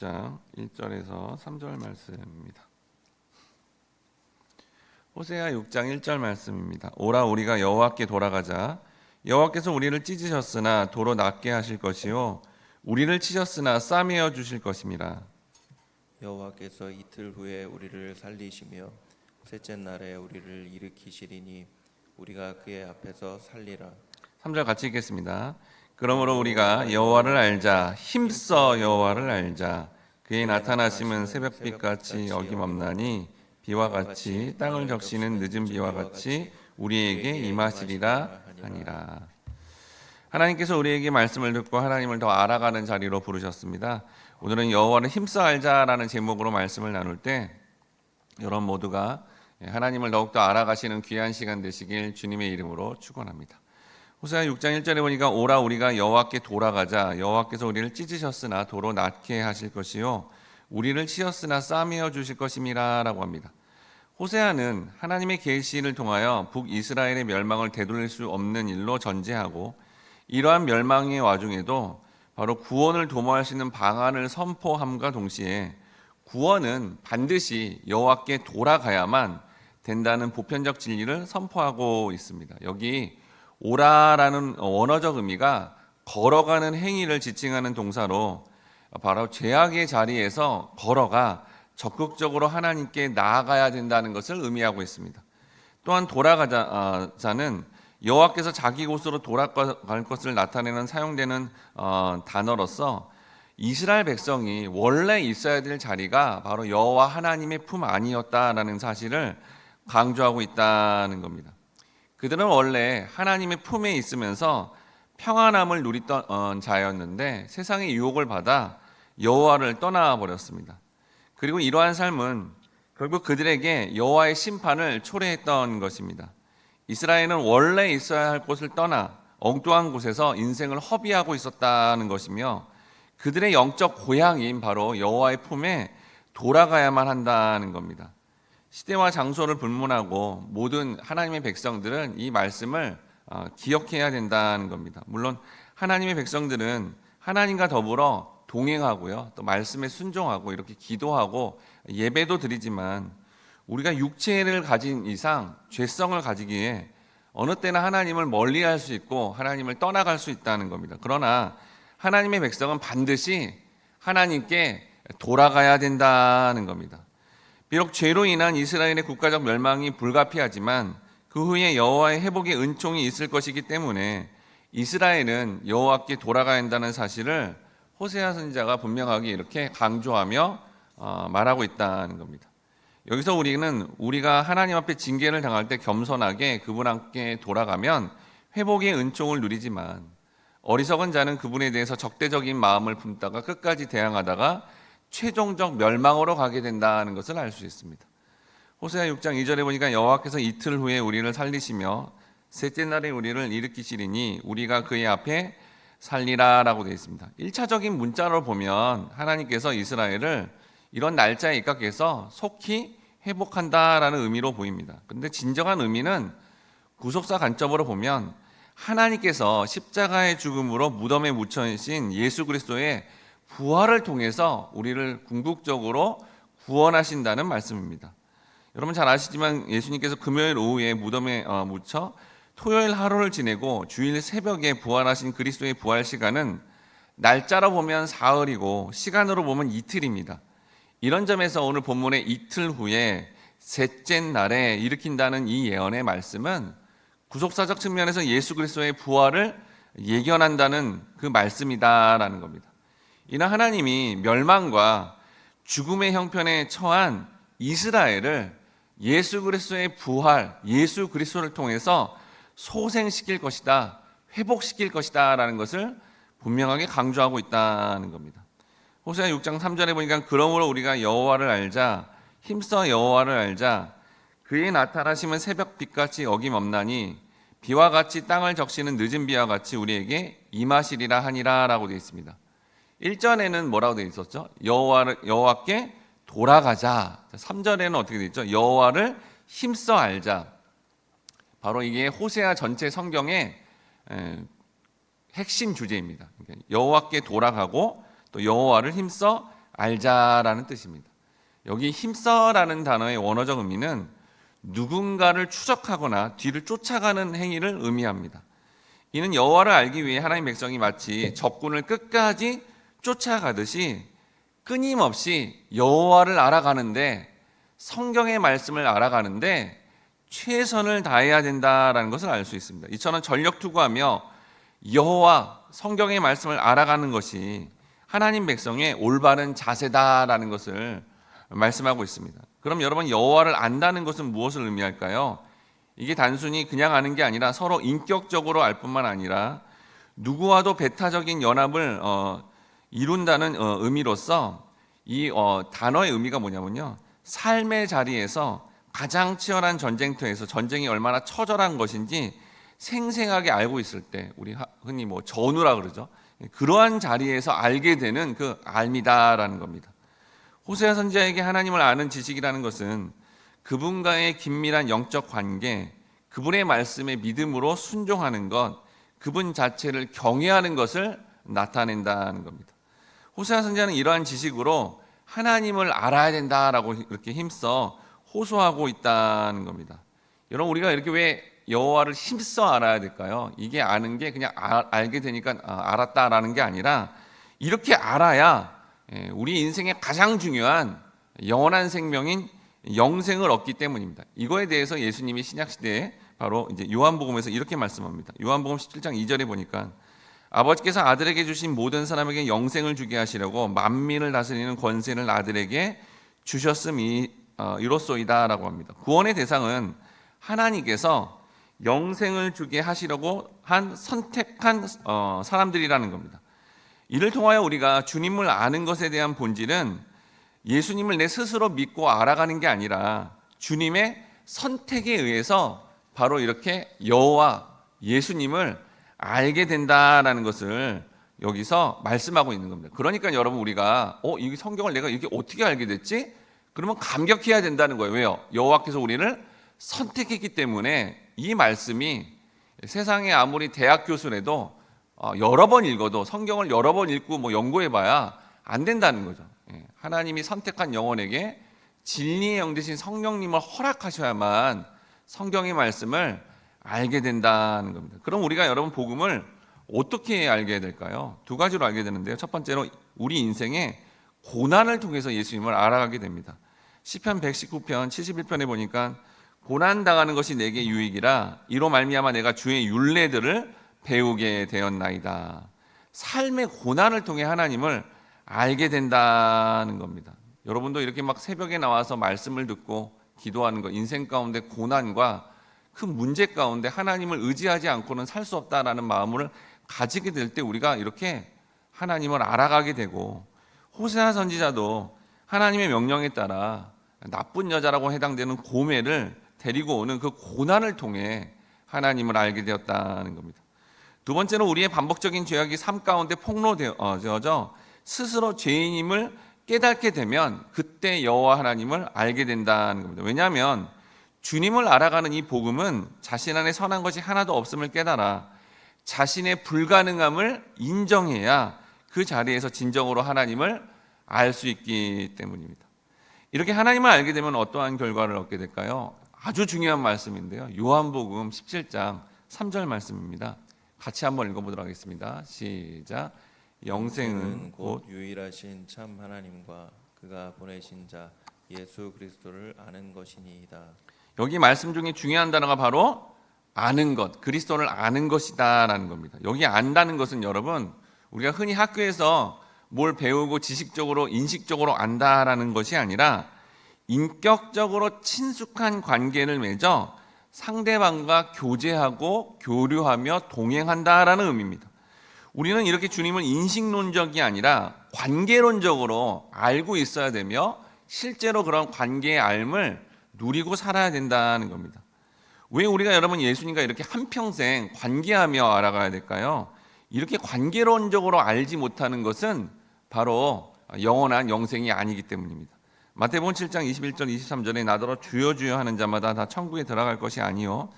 장 1절에서 3절 말씀입니다. 호세아 6장 1절 말씀입니다. 오라 우리가 여호와께 돌아가자. 여호와께서 우리를 찢으셨으나 도로 낫게 하실 것이요 우리를 치셨으나 싸매어 주실 것임이라. 여호와께서 이틀 후에 우리를 살리시며 셋째 날에 우리를 일으키시리니 우리가 그의 앞에서 살리라. 3절 같이 읽겠습니다. 그러므로 우리가 여호와를 알자, 힘써 여호와를 알자. 그의 나타나심은 새벽빛같이 어김없나니 비와 같이 땅을 적시는 늦은 비와 같이 우리에게 임하시리라 하니라. 하나님께서 우리에게 말씀을 듣고 하나님을 더 알아가는 자리로 부르셨습니다. 오늘은 여호와를 힘써 알자라는 제목으로 말씀을 나눌 때 여러분 모두가 하나님을 더욱더 알아가시는 귀한 시간 되시길 주님의 이름으로 축원합니다. 호세아 6장 1절에 보니까 오라 우리가 여호와께 돌아가자. 여호와께서 우리를 찢으셨으나 도로 낫게 하실 것이요 우리를 치셨으나 싸매어 주실 것임이라 라고 합니다. 호세아는 하나님의 계시를 통하여 북이스라엘의 멸망을 되돌릴 수 없는 일로 전제하고 이러한 멸망의 와중에도 바로 구원을 도모할 수 있는 방안을 선포함과 동시에 구원은 반드시 여호와께 돌아가야만 된다는 보편적 진리를 선포하고 있습니다. 여기 오라라는 원어적 의미가 걸어가는 행위를 지칭하는 동사로 바로 죄악의 자리에서 걸어가 적극적으로 하나님께 나아가야 된다는 것을 의미하고 있습니다. 또한 돌아가자는 여호와께서 자기 곳으로 돌아갈 것을 나타내는 사용되는 단어로서 이스라엘 백성이 원래 있어야 될 자리가 바로 여호와 하나님의 품 안이었다라는 사실을 강조하고 있다는 겁니다. 그들은 원래 하나님의 품에 있으면서 평안함을 누리던 자였는데 세상의 유혹을 받아 여호와를 떠나버렸습니다. 그리고 이러한 삶은 결국 그들에게 여호와의 심판을 초래했던 것입니다. 이스라엘은 원래 있어야 할 곳을 떠나 엉뚱한 곳에서 인생을 허비하고 있었다는 것이며 그들의 영적 고향인 바로 여호와의 품에 돌아가야만 한다는 겁니다. 시대와 장소를 불문하고 모든 하나님의 백성들은 이 말씀을 기억해야 된다는 겁니다. 물론 하나님의 백성들은 하나님과 더불어 동행하고요, 또 말씀에 순종하고 이렇게 기도하고 예배도 드리지만 우리가 육체를 가진 이상 죄성을 가지기에 어느 때나 하나님을 멀리할 수 있고 하나님을 떠나갈 수 있다는 겁니다. 그러나 하나님의 백성은 반드시 하나님께 돌아가야 된다는 겁니다. 비록 죄로 인한 이스라엘의 국가적 멸망이 불가피하지만 그 후에 여호와의 회복의 은총이 있을 것이기 때문에 이스라엘은 여호와께 돌아가야 한다는 사실을 호세아 선지자가 분명하게 이렇게 강조하며 말하고 있다는 겁니다. 여기서 우리가 하나님 앞에 징계를 당할 때 겸손하게 그분 함께 돌아가면 회복의 은총을 누리지만 어리석은 자는 그분에 대해서 적대적인 마음을 품다가 끝까지 대항하다가 최종적 멸망으로 가게 된다는 것을 알 수 있습니다. 호세아 6장 2절에 보니까 여호와께서 이틀 후에 우리를 살리시며 셋째 날에 우리를 일으키시리니 우리가 그의 앞에 살리라 라고 되어 있습니다. 1차적인 문자로 보면 하나님께서 이스라엘을 이런 날짜에 입각해서 속히 회복한다라는 의미로 보입니다. 그런데 진정한 의미는 구속사 관점으로 보면 하나님께서 십자가의 죽음으로 무덤에 묻혀진 예수 그리스도의 부활을 통해서 우리를 궁극적으로 구원하신다는 말씀입니다. 여러분 잘 아시지만 예수님께서 금요일 오후에 무덤에 묻혀 토요일 하루를 지내고 주일 새벽에 부활하신 그리스도의 부활 시간은 날짜로 보면 사흘이고 시간으로 보면 이틀입니다. 이런 점에서 오늘 본문의 이틀 후에 셋째 날에 일으킨다는 이 예언의 말씀은 구속사적 측면에서 예수 그리스도의 부활을 예견한다는 그 말씀이다라는 겁니다. 이는 하나님이 멸망과 죽음의 형편에 처한 이스라엘을 예수 그리스도의 부활, 예수 그리스도를 통해서 소생시킬 것이다, 회복시킬 것이다 라는 것을 분명하게 강조하고 있다는 겁니다. 호세아 6장 3절에 보니까 그러므로 우리가 여호와를 알자, 힘써 여호와를 알자. 그의 나타나심은 새벽빛같이 어김없나니 비와 같이 땅을 적시는 늦은 비와 같이 우리에게 임하시리라 하니라 라고 되어 있습니다. 1절에는 뭐라고 되어 있었죠? 여호와께 돌아가자. 3절에는 어떻게 되어 있죠? 여호와를 힘써 알자. 바로 이게 호세아 전체 성경의 핵심 주제입니다. 여호와께 돌아가고 또 여호와를 힘써 알자라는 뜻입니다. 여기 힘써라는 단어의 원어적 의미는 누군가를 추적하거나 뒤를 쫓아가는 행위를 의미합니다. 이는 여호와를 알기 위해 하나님 백성이 마치 적군을 끝까지 쫓아가듯이 끊임없이 여호와를 알아가는데, 성경의 말씀을 알아가는데 최선을 다해야 된다라는 것을 알 수 있습니다. 이처럼 전력 투구하며 여호와 성경의 말씀을 알아가는 것이 하나님 백성의 올바른 자세다라는 것을 말씀하고 있습니다. 그럼 여러분, 여호와를 안다는 것은 무엇을 의미할까요? 이게 단순히 그냥 아는 게 아니라 서로 인격적으로 알 뿐만 아니라 누구와도 배타적인 연합을 이룬다는 의미로서 이 단어의 의미가 뭐냐면요, 삶의 자리에서 가장 치열한 전쟁터에서 전쟁이 얼마나 처절한 것인지 생생하게 알고 있을 때, 우리 흔히 뭐 전우라 그러죠. 그러한 자리에서 알게 되는 그 알미다라는 겁니다. 호세아 선지자에게 하나님을 아는 지식이라는 것은 그분과의 긴밀한 영적 관계, 그분의 말씀에 믿음으로 순종하는 것, 그분 자체를 경외하는 것을 나타낸다는 겁니다. 호세아 선지자는 이러한 지식으로 하나님을 알아야 된다라고 이렇게 힘써 호소하고 있다는 겁니다. 여러분, 우리가 이렇게 왜 여호와를 힘써 알아야 될까요? 이게 아는 게 그냥 알게 되니까 알았다라는 게 아니라, 이렇게 알아야 우리 인생의 가장 중요한 영원한 생명인 영생을 얻기 때문입니다. 이거에 대해서 예수님이 신약 시대에 바로 이제 요한복음에서 이렇게 말씀합니다. 요한복음 17장 2절에 보니까 아버지께서 아들에게 주신 모든 사람에게 영생을 주게 하시려고 만민을 다스리는 권세를 아들에게 주셨음이 이로소이다라고 합니다. 구원의 대상은 하나님께서 영생을 주게 하시려고 한 선택한 사람들이라는 겁니다. 이를 통하여 우리가 주님을 아는 것에 대한 본질은 예수님을 내 스스로 믿고 알아가는 게 아니라 주님의 선택에 의해서 바로 이렇게 여호와 예수님을 알게 된다라는 것을 여기서 말씀하고 있는 겁니다. 그러니까 여러분, 우리가 이 성경을 내가 이렇게 어떻게 알게 됐지? 그러면 감격해야 된다는 거예요. 왜요? 여호와께서 우리를 선택했기 때문에 이 말씀이 세상에 아무리 대학 교수라도 여러 번 읽어도, 성경을 여러 번 읽고 뭐 연구해봐야 안 된다는 거죠. 하나님이 선택한 영혼에게 진리의 영 되신 성령님을 허락하셔야만 성경의 말씀을 알게 된다는 겁니다. 그럼 우리가 여러분 복음을 어떻게 알게 될까요? 두 가지로 알게 되는데요. 첫 번째로 우리 인생의 고난을 통해서 예수님을 알아가게 됩니다. 시편 119편 71편에 보니까 고난 당하는 것이 내게 유익이라 이로 말미암아 내가 주의 율례들을 배우게 되었나이다. 삶의 고난을 통해 하나님을 알게 된다는 겁니다. 여러분도 이렇게 막 새벽에 나와서 말씀을 듣고 기도하는 것, 인생 가운데 고난과 큰 문제 가운데 하나님을 의지하지 않고는 살 수 없다라는 마음을 가지게 될 때 우리가 이렇게 하나님을 알아가게 되고, 호세아 선지자도 하나님의 명령에 따라 나쁜 여자라고 해당되는 고멜을 데리고 오는 그 고난을 통해 하나님을 알게 되었다는 겁니다. 두 번째는 우리의 반복적인 죄악이 삶 가운데 폭로되어져 스스로 죄인임을 깨닫게 되면 그때 여호와 하나님을 알게 된다는 겁니다. 왜냐하면 주님을 알아가는 이 복음은 자신 안에 선한 것이 하나도 없음을 깨달아 자신의 불가능함을 인정해야 그 자리에서 진정으로 하나님을 알 수 있기 때문입니다. 이렇게 하나님을 알게 되면 어떠한 결과를 얻게 될까요? 아주 중요한 말씀인데요. 요한복음 17장 3절 말씀입니다. 같이 한번 읽어보도록 하겠습니다. 시작. 영생은 곧 유일하신 참 하나님과 그가 보내신 자 예수 그리스도를 아는 것이니이다. 여기 말씀 중에 중요한 단어가 바로 아는 것, 그리스도를 아는 것이다라는 겁니다. 여기 안다는 것은 여러분, 우리가 흔히 학교에서 뭘 배우고 지식적으로 인식적으로 안다라는 것이 아니라 인격적으로 친숙한 관계를 맺어 상대방과 교제하고 교류하며 동행한다라는 의미입니다. 우리는 이렇게 주님을 인식론적이 아니라 관계론적으로 알고 있어야 되며 실제로 그런 관계의 삶을 누리고 살아야 된다는 겁니다. 왜 우리가 여러분 예수님과 이렇게 한평생 관계하며 알아가야 될까요? 이렇게 관계론적으로 알지 못하는 것은 바로 영원한 영생이 아니기 때문입니다. 마태복음 7장 21절 23절에 나더러 주여 주여 하는 자마다 다 천국에 들어갈 것이 아니요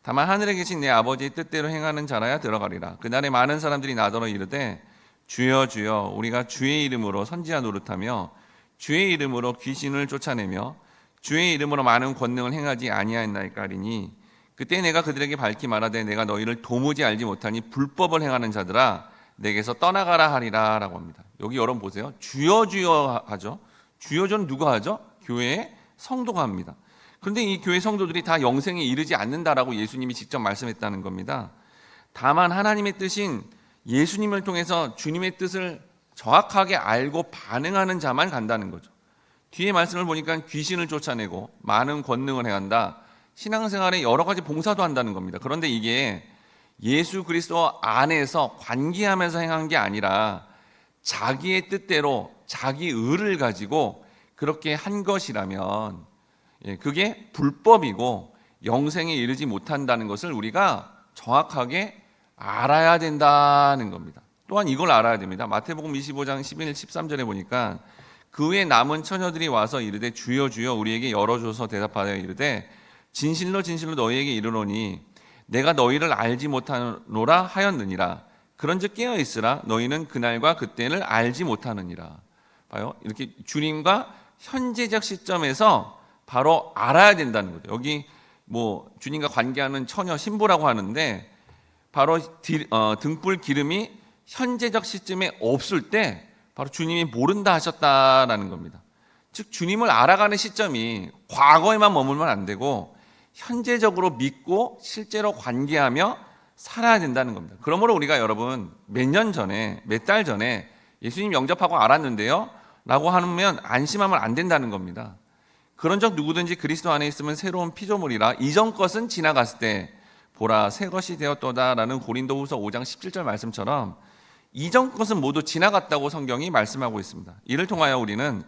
다만 하늘에 계신 내 아버지의 뜻대로 행하는 자라야 들어가리라. 그날에 많은 사람들이 나더러 이르되 주여 주여 우리가 주의 이름으로 선지자 노릇하며 주의 이름으로 귀신을 쫓아내며 주의 이름으로 많은 권능을 행하지 아니하였나이까 하리니 그때 내가 그들에게 밝히 말하되 내가 너희를 도무지 알지 못하니 불법을 행하는 자들아 내게서 떠나가라 하리라 라고 합니다. 여기 여러분 보세요. 주여 주여 하죠. 주여 주는 누가 하죠? 교회의 성도가 합니다. 그런데 이 교회 성도들이 다 영생에 이르지 않는다라고 예수님이 직접 말씀했다는 겁니다. 다만 하나님의 뜻인 예수님을 통해서 주님의 뜻을 정확하게 알고 반응하는 자만 간다는 거죠. 뒤에 말씀을 보니까 귀신을 쫓아내고 많은 권능을 행한다. 신앙생활에 여러 가지 봉사도 한다는 겁니다. 그런데 이게 예수 그리스도 안에서 관계하면서 행한 게 아니라 자기의 뜻대로 자기 의를 가지고 그렇게 한 것이라면 그게 불법이고 영생에 이르지 못한다는 것을 우리가 정확하게 알아야 된다는 겁니다. 또한 이걸 알아야 됩니다. 마태복음 25장 11, 13절에 보니까 그 후에 남은 처녀들이 와서 이르되 주여 주여 우리에게 열어줘서 대답하여 이르되 진실로 진실로 너희에게 이르노니 내가 너희를 알지 못하노라 하였느니라. 그런즉 깨어 있으라 너희는 그날과 그때를 알지 못하느니라. 봐요. 이렇게 주님과 현재적 시점에서 바로 알아야 된다는 거죠. 여기 뭐 주님과 관계하는 처녀 신부라고 하는데 바로 등불 기름이 현재적 시점에 없을 때 바로 주님이 모른다 하셨다라는 겁니다. 즉 주님을 알아가는 시점이 과거에만 머물면 안 되고 현재적으로 믿고 실제로 관계하며 살아야 된다는 겁니다. 그러므로 우리가 여러분 몇 년 전에 몇 달 전에 예수님 영접하고 알았는데요 라고 하면 안심하면 안 된다는 겁니다. 그런 적 누구든지 그리스도 안에 있으면 새로운 피조물이라 이전 것은 지나갔을 때 보라 새 것이 되었도다라는 고린도후서 5장 17절 말씀처럼 이전 것은 모두 지나갔다고 성경이 말씀하고 있습니다. 이를 통하여 우리는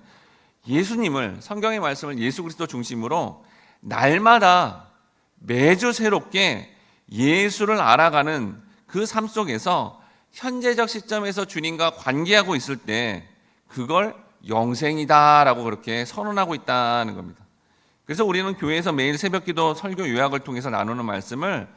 예수님을 성경의 말씀을 예수 그리스도 중심으로 날마다 매주 새롭게 예수를 알아가는 그 삶 속에서 현재적 시점에서 주님과 관계하고 있을 때 그걸 영생이다라고 그렇게 선언하고 있다는 겁니다. 그래서 우리는 교회에서 매일 새벽기도 설교 요약을 통해서 나누는 말씀을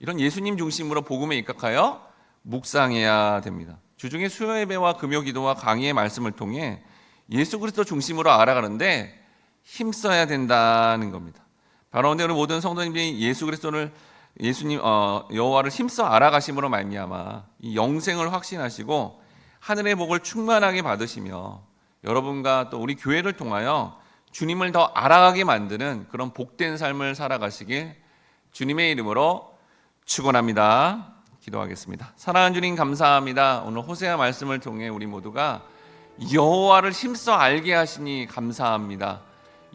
이런 예수님 중심으로 복음에 입각하여 묵상해야 됩니다. 주중에 수요 예배와 금요 기도와 강의의 말씀을 통해 예수 그리스도 중심으로 알아가는데 힘써야 된다는 겁니다. 바로 오늘 모든 성도님들이 예수 그리스도를 예수님 여호와를 힘써 알아가심으로 말미암아 이 영생을 확신하시고 하늘의 복을 충만하게 받으시며 여러분과 또 우리 교회를 통하여 주님을 더 알아가게 만드는 그런 복된 삶을 살아가시길 주님의 이름으로 축원합니다. 기도하겠습니다. 사랑하는 주님 감사합니다. 오늘 호세아 말씀을 통해 우리 모두가 여호와를 힘써 알게 하시니 감사합니다.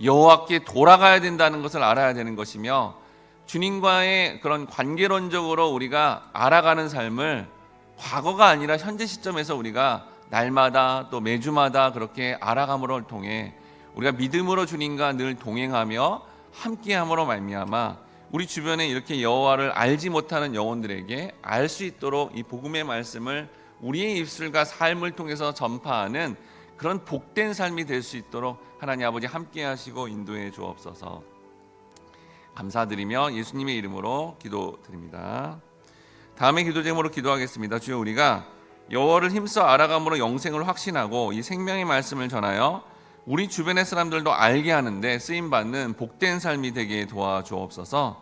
여호와께 돌아가야 된다는 것을 알아야 되는 것이며 주님과의 그런 관계론적으로 우리가 알아가는 삶을 과거가 아니라 현재 시점에서 우리가 날마다 또 매주마다 그렇게 알아감으로 통해 우리가 믿음으로 주님과 늘 동행하며 함께함으로 말미암아 우리 주변에 이렇게 여호와를 알지 못하는 영혼들에게 알 수 있도록 이 복음의 말씀을 우리의 입술과 삶을 통해서 전파하는 그런 복된 삶이 될 수 있도록 하나님 아버지 함께 하시고 인도해 주옵소서. 감사드리며 예수님의 이름으로 기도드립니다. 다음의 기도 제목으로 기도하겠습니다. 주여 우리가 여호와를 힘써 알아감으로 영생을 확신하고 이 생명의 말씀을 전하여 우리 주변의 사람들도 알게 하는데 쓰임받는 복된 삶이 되게 도와주옵소서.